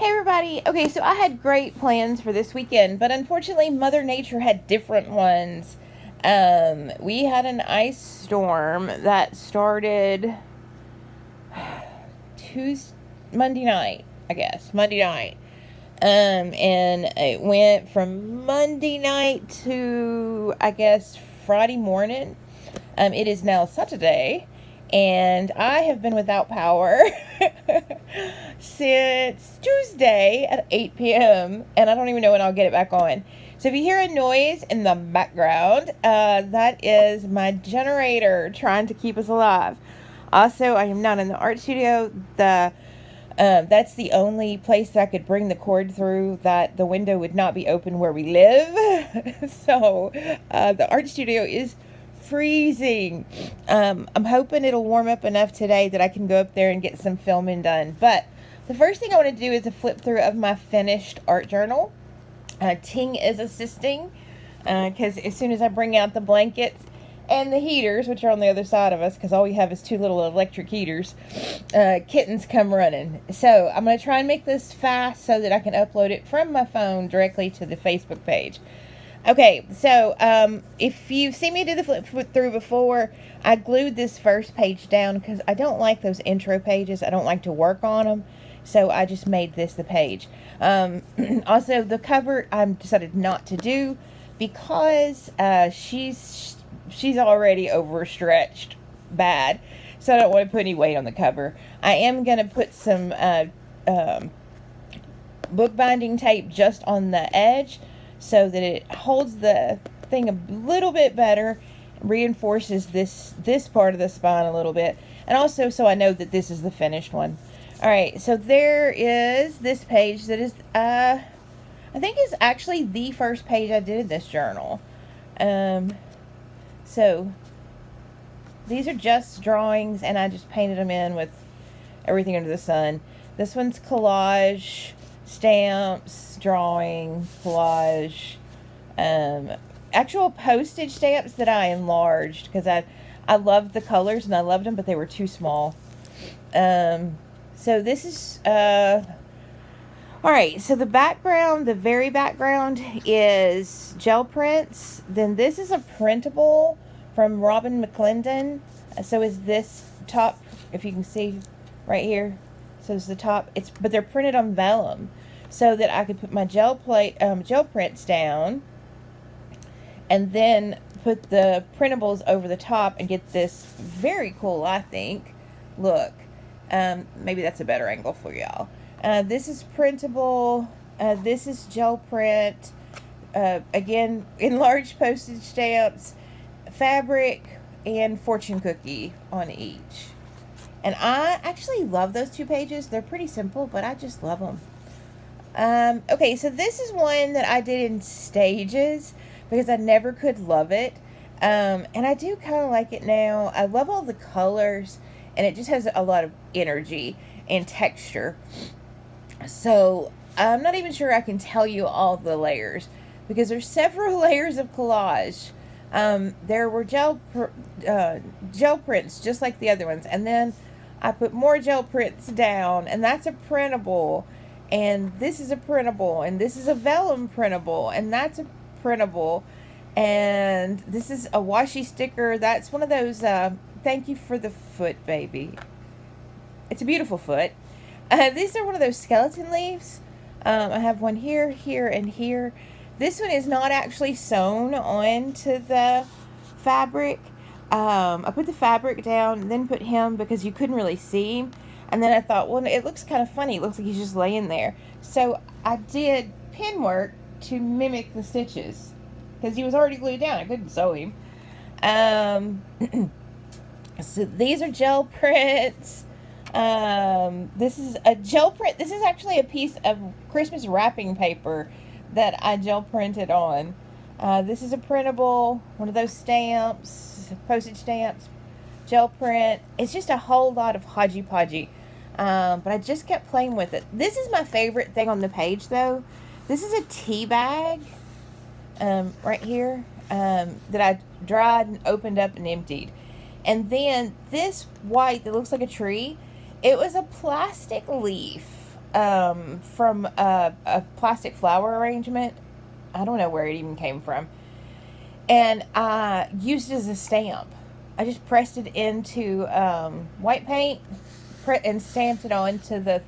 Hey everybody! Okay, so I had great plans for this weekend, but unfortunately, Mother Nature had different ones. We had an ice storm that started Tuesday, Monday night, I guess. Monday night. And it went from Monday night to, I guess, Friday morning. It is now Saturday, and I have been without power since Tuesday at 8 p.m., and I don't even know when I'll get it back on. So if you hear a noise in the background, that is my generator trying to keep us alive. Also, I am not in the art studio. That's the only place that I could bring the cord through that the window would not be open where we live. So the art studio is freezing. I'm hoping it'll warm up enough today that I can go up there and get some filming done. But the first thing I want to do is a flip through of my finished art journal. Ting is assisting because as soon as I bring out the blankets and the heaters, which are on the other side of us, because all we have is two little electric heaters, kittens come running. So I'm going to try and make this fast so that I can upload it from my phone directly to the Facebook page. Okay, so if you've seen me do the flip through before, I glued this first page down because I don't like those intro pages. I don't like to work on them. So I just made this the page. Also, the cover I decided not to do because she's already overstretched bad. So I don't want to put any weight on the cover. I am going to put some bookbinding tape just on the edge so that it holds the thing a little bit better, reinforces this part of the spine a little bit, and also so I know that this is the finished one. Alright, so there is this page that is, I think is actually the first page I did in this journal. So, these are just drawings, and I just painted them in with everything under the sun. This one's collage, stamps, drawing, collage, actual postage stamps that I enlarged, because I loved the colors, and I loved them, but they were too small. So this is, alright, so the background, the very background is gel prints. Then this is a printable from Robin McClendon. So is this top, if you can see right here. So is the top, but they're printed on vellum so that I could put my gel prints down and then put the printables over the top and get this very cool, I think, look. Maybe that's a better angle for y'all. This is printable. This is gel print. Again, enlarged postage stamps, fabric, and fortune cookie on each. And I actually love those two pages. They're pretty simple, but I just love them. Okay, so this is one that I did in stages because I never could love it. And I do kind of like it now. I love all the colors, and it just has a lot of energy and texture. So I'm not even sure I can tell you all the layers because there's several layers of collage. There were gel prints just like the other ones, and then I put more gel prints down, and that's a printable, and this is a printable, and this is a vellum printable, and that's a printable, and this is a washi sticker. That's one of those thank you for the foot, baby. It's a beautiful foot. These are one of those skeleton leaves. I have one here, here, and here. This one is not actually sewn onto the fabric. I put the fabric down and then put him because you couldn't really see him. And then I thought, well, it looks kind of funny. It looks like he's just laying there. So I did pin work to mimic the stitches because he was already glued down. I couldn't sew him. So these are gel prints. This is a gel print. This is actually a piece of Christmas wrapping paper that I gel printed on. This is a printable, one of those stamps, postage stamps, gel print. It's just a whole lot of hodgepodge. But I just kept playing with it. This is my favorite thing on the page, though. This is a tea bag, right here, that I dried and opened up and emptied. And then this white that looks like a tree, it was a plastic leaf from a plastic flower arrangement. I don't know where it even came from. And I used it as a stamp. I just pressed it into white paint and stamped it onto the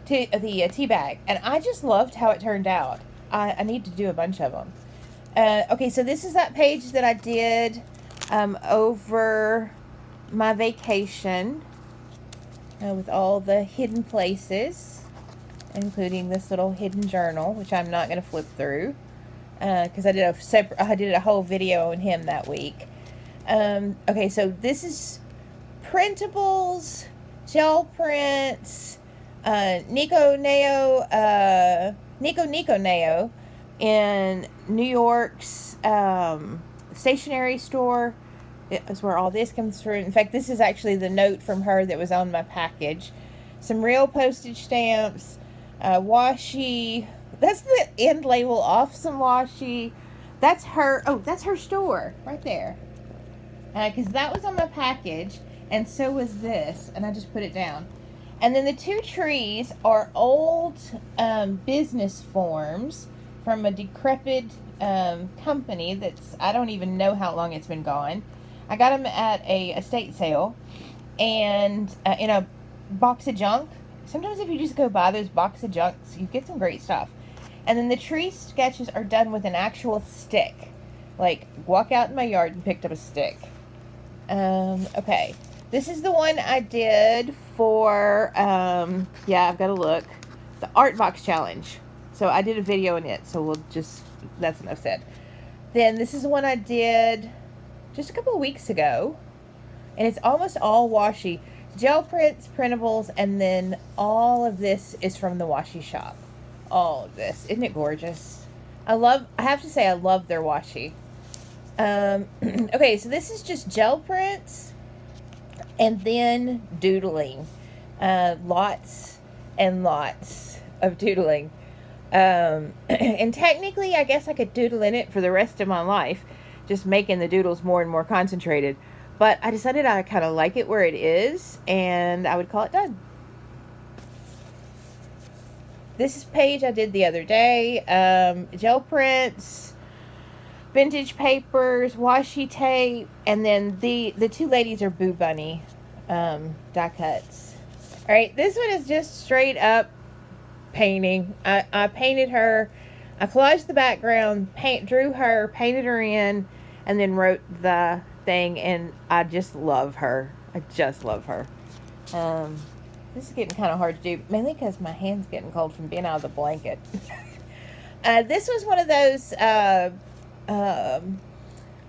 tea bag. And I just loved how it turned out. I need to do a bunch of them. Okay, so this is that page that I did over my vacation with all the hidden places, including this little hidden journal, which I'm not going to flip through because I did a whole video on him that week. Okay, so this is printables, gel prints, Nico Neo in New York's stationery store. Is where all this comes through. In fact, this is actually the note from her that was on my package. Some real postage stamps, washi. That's the end label off some washi. That's her. Oh, that's her store right there. Because that was on my package, and so was this. And I just put it down. And then the two trees are old business forms from a decrepit company that's, I don't even know how long it's been gone. I got them at a estate sale and in a box of junk. Sometimes if you just go buy those box of junks, you get some great stuff. And then the tree sketches are done with an actual stick. Like, walk out in my yard and picked up a stick. Okay. This is the one I did for, yeah, I've got to look. The Art Box Challenge. So I did a video on it, so we'll just, that's enough said. Then this is the one I did just a couple of weeks ago. And it's almost all washi. Gel prints, printables, and then all of this is from the washi shop. All of this. Isn't it gorgeous? I have to say I love their washi. Okay, so this is just gel prints and then doodling. Lots and lots of doodling. And technically, I guess I could doodle in it for the rest of my life, just making the doodles more and more concentrated. But I decided I kind of like it where it is, and I would call it done. This page I did the other day. Gel prints, vintage papers, washi tape, and then the two ladies are Boo Bunny die cuts. All right, this one is just straight up painting. I painted her. I collaged the background, drew her, painted her in, and then wrote the thing, and I just love her. I just love her. This is getting kind of hard to do, mainly because my hand's getting cold from being out of the blanket. This was one of those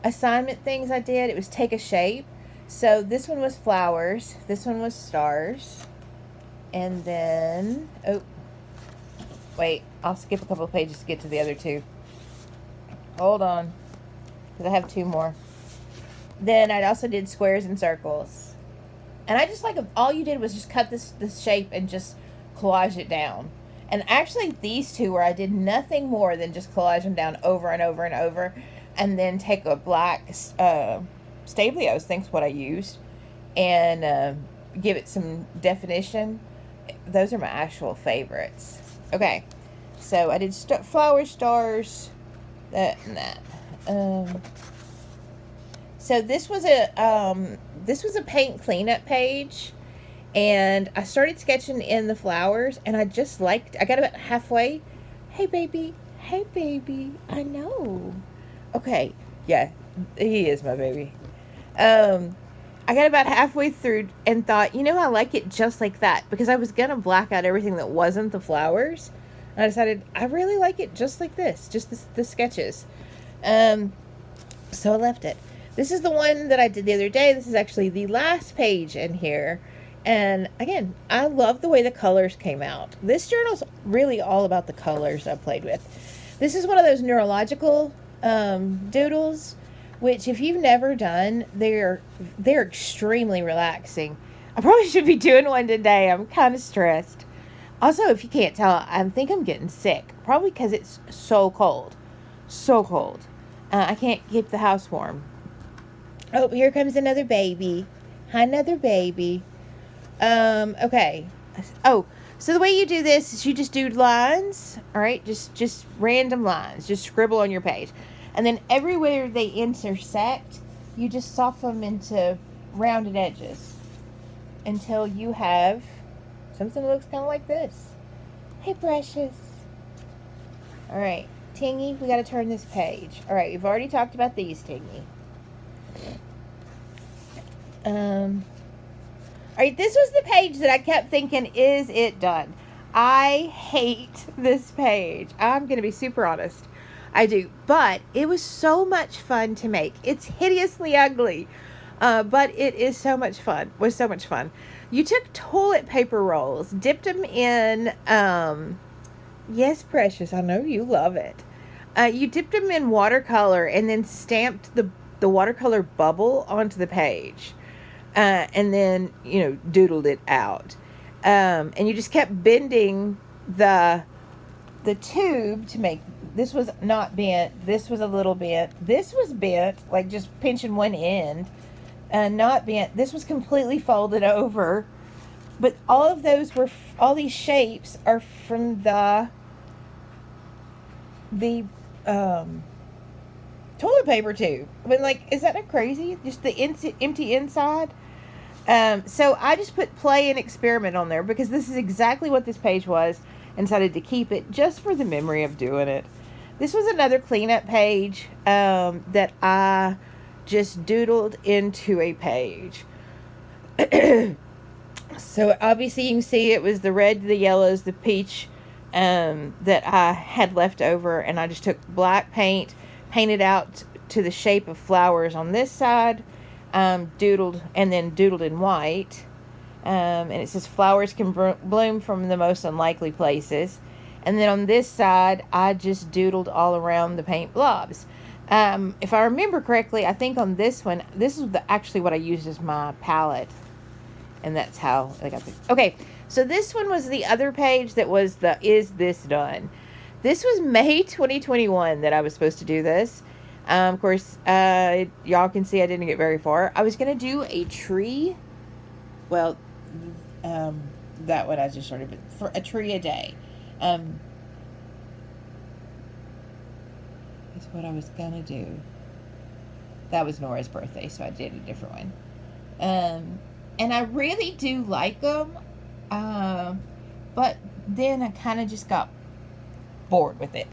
assignment things I did. It was take a shape. So this one was flowers. This one was stars. And then, oh, wait, I'll skip a couple of pages to get to the other two. Hold on, because I have two more. Then I also did squares and circles. And I just like, all you did was just cut this shape and just collage it down. And actually these two where I did nothing more than just collage them down over and over and over. And then take a black Stabilo, I think is what I used. And give it some definition. Those are my actual favorites. Okay. So I did flower stars. That and that. So this was a paint cleanup page, and I started sketching in the flowers, and I got about halfway. Hey baby, I know. Okay, yeah, he is my baby. I got about halfway through and thought, I like it just like that, because I was gonna black out everything that wasn't the flowers, and I decided I really like it just like this, just the sketches. So I left it. This is the one that I did the other day. This is actually the last page in here. And again, I love the way the colors came out. This journal's really all about the colors I played with. This is one of those neurological doodles, which if you've never done, they're extremely relaxing. I probably should be doing one today. I'm kind of stressed. Also, if you can't tell, I think I'm getting sick. Probably because it's so cold. So cold. I can't keep the house warm. Oh, here comes another baby. Hi, another baby. Okay. Oh, so the way you do this is you just do lines, all right? Just random lines. Just scribble on your page. And then everywhere they intersect, you just soften them into rounded edges until you have something that looks kind of like this. Hey, Precious. All right, Tingy, we got to turn this page. All right, we've already talked about these, Tingy. All right, this was the page that I kept thinking, is it done? I hate this page. I'm going to be super honest. I do. But it was so much fun to make. It's hideously ugly. But it is so much fun. Was so much fun. You took toilet paper rolls, dipped them in, yes, Precious, I know you love it. You dipped them in watercolor and then stamped the watercolor bubble onto the page. And then, doodled it out. And you just kept bending the tube to make, this was not bent, this was a little bent, this was bent, like just pinching one end, not bent, this was completely folded over, but all of those were, all these shapes are from the toilet paper tube. I mean, like, is that not crazy? Just the empty inside. So I just put play and experiment on there because this is exactly what this page was and decided to keep it just for the memory of doing it. This was another cleanup page that I just doodled into a page. So obviously you can see it was the red, the yellows, the peach that I had left over, and I just took black paint, painted out to the shape of flowers on this side, doodled in white, and it says flowers can bloom from the most unlikely places. And then on this side I just doodled all around the paint blobs. If I remember correctly, I think on this one, this is actually what I used as my palette, and that's how I got this. Okay, so this one was the other page that was the Is This Done? This was May 2021 that I was supposed to do this. Of course, y'all can see I didn't get very far. I was going to do a tree. Well, that one I just sort of, for a tree a day. Is what I was going to do. That was Nora's birthday, so I did a different one. And I really do like them. But then I kind of just got bored with it.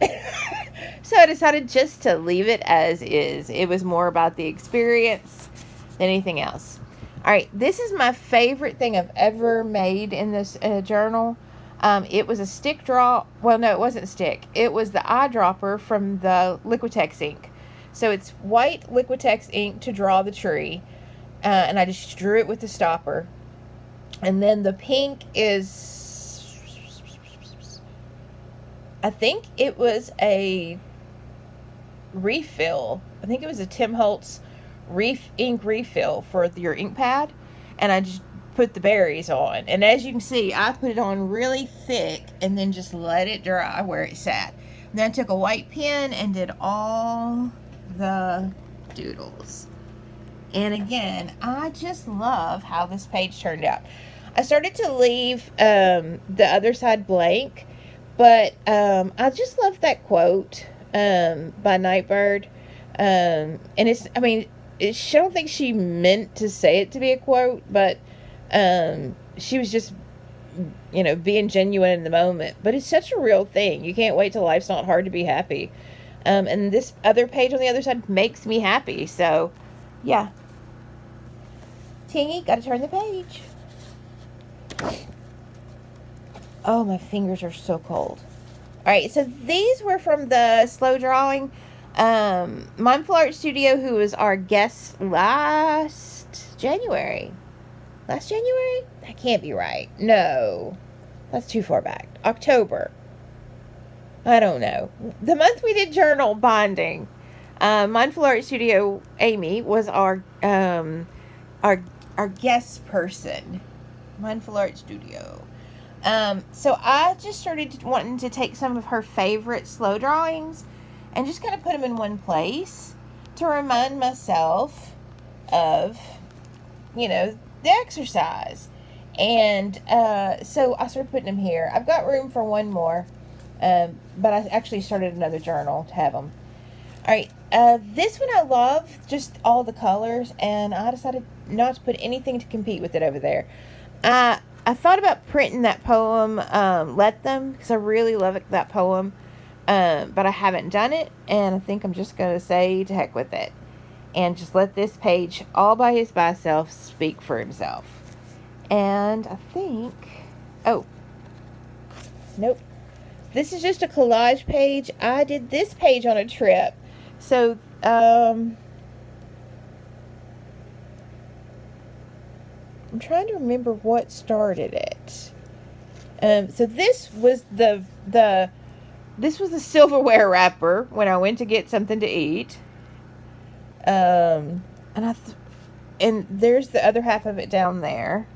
So I decided just to leave it as is. It was more about the experience than anything else. All right, this is my favorite thing I've ever made in this journal. It was a stick draw. Well, no, it wasn't stick. It was the eyedropper from the Liquitex ink. So it's white Liquitex ink to draw the tree. And I just drew it with the stopper. And then the pink is, I think it was a refill. I think it was a Tim Holtz ink refill for your ink pad. And I just put the berries on. And as you can see, I put it on really thick and then just let it dry where it sat. And then I took a white pen and did all the doodles. And again, I just love how this page turned out. I started to leave the other side blank, but I just love that quote by Nightbird. And it's, I mean, I don't think she meant to say it to be a quote, but she was just, being genuine in the moment. But it's such a real thing. You can't wait till life's not hard to be happy. And this other page on the other side makes me happy. So, yeah. Tingy, gotta turn the page. Oh, my fingers are so cold. Alright, so these were from the Slow Drawing. Mindful Art Studio, who was our guest last January. Last January? That can't be right. No. That's too far back. October. I don't know. The month we did journal binding. Mindful Art Studio, Amy, was our guest person. Mindful Art Studio. So I just started wanting to take some of her favorite slow drawings and just kind of put them in one place to remind myself of, the exercise. And so I started putting them here. I've got room for one more, but I actually started another journal to have them. All right, this one I love, just all the colors, and I decided not to put anything to compete with it over there. I thought about printing that poem, Let Them, because I really love that poem, but I haven't done it, and I think I'm just going to say to heck with it, and just let this page all by itself speak for himself. And I think, oh, nope, this is just a collage page. I did this page on a trip. So, I'm trying to remember what started it. So this was this was the silverware wrapper when I went to get something to eat. And and there's the other half of it down there.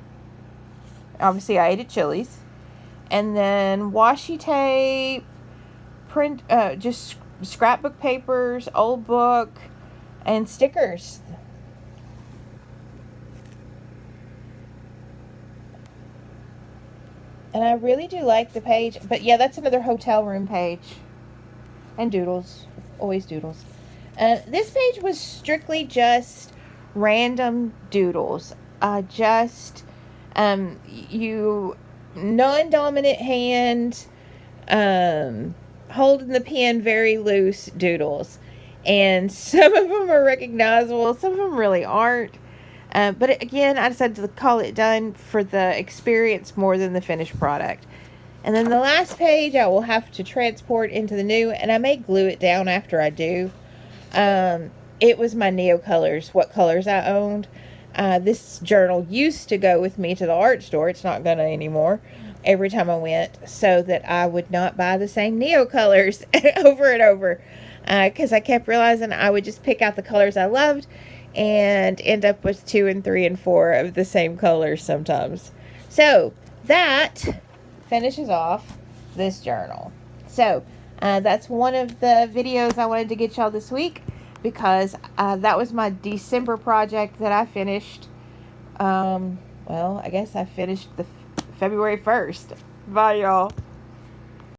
Obviously, I ate at Chili's. And then washi tape, print, just scrapbook papers, old book, and stickers. And I really do like the page. But yeah, that's another hotel room page. And doodles. Always doodles. This page was strictly just random doodles. Just you non-dominant hand, holding the pen very loose doodles. And some of them are recognizable, some of them really aren't. But again, I decided to call it done for the experience more than the finished product. And then the last page I will have to transport into the new, and I may glue it down after I do. It was my Neocolors, what colors I owned. This journal used to go with me to the art store. It's not gonna anymore. Every time I went, so that I would not buy the same Neocolors over and over. Because I kept realizing I would just pick out the colors I loved and end up with 2 and 3 and 4 of the same colors sometimes. So that finishes off this journal. So that's one of the videos I wanted to get y'all this week, because that was my December project that I finished. Well, I guess I finished the February 1st. Bye, y'all.